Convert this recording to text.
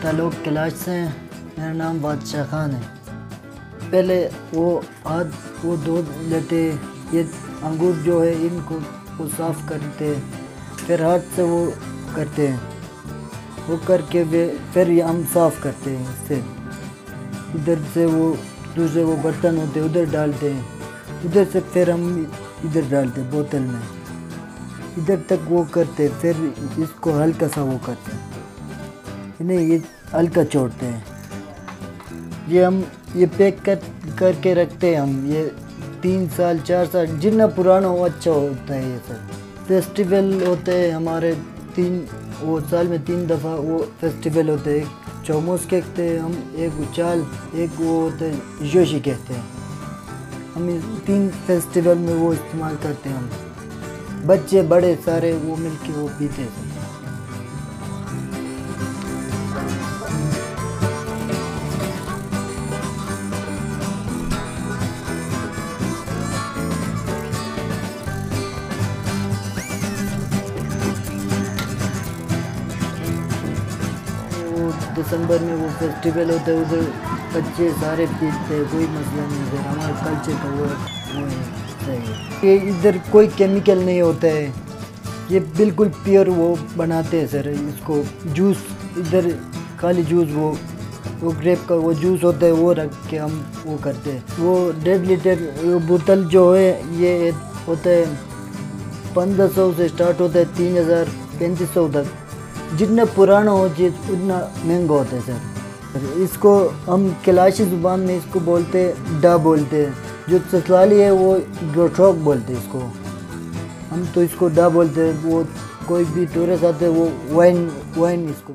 ताल्लुक़ कैलाश से है। मेरा नाम बादशाह खान है। पहले वो दूध लेते, ये अंगूर जो है इनको वो साफ़ करते, फिर हाथ से वो करते हैं, वो करके फिर ये हम साफ़ करते हैं इससे। इधर से वो दूसरे वो बर्तन होते उधर डालते हैं, उधर से फिर हम इधर डालते हैं बोतल में, इधर तक वो करते, फिर इसको हल्का सा वो करते हैं, इन्हें ये हल्का छोड़ते हैं। ये हम ये पैक करके रखते हैं हम, ये 3 साल 4 साल जितना पुराना हो अच्छा होता है। ये सब फेस्टिवल होते हैं हमारे, वो साल में 3 दफ़ा वो फेस्टिवल होते हैं। चौमोस कहते हैं हम, एक उचाल, एक वो होते हैं जोशी कहते हैं। हम 3 फेस्टिवल में वो इस्तेमाल करते हैं। हम बच्चे बड़े सारे वो मिलके वो पीते हैं। दिसंबर में वो फेस्टिवल होता है, उधर बच्चे सारे पीते हैं, कोई मसला नहीं है। हमारे कल्चर का वो है। ये इधर कोई केमिकल नहीं होता है, ये बिल्कुल प्योर वो बनाते हैं सर। इसको जूस, इधर खाली जूस वो ग्रेप का वो जूस होता है, वो रख के हम वो करते हैं। वो 1.5 लीटर बोतल जो है ये होता है 1500 से स्टार्ट होता है 3000 3500 तक। जितना पुराना हो चीज़ उतना महंगा होता है सर। इसको हम कैलाशी ज़ुबान में इसको बोलते डा बोलते हैं, जो ससलाली है वो गोठोक बोलते हैं इसको। हम तो इसको डा बोलते हैं। वो कोई भी टूरिस्ट आते हैं वो वाइन इसको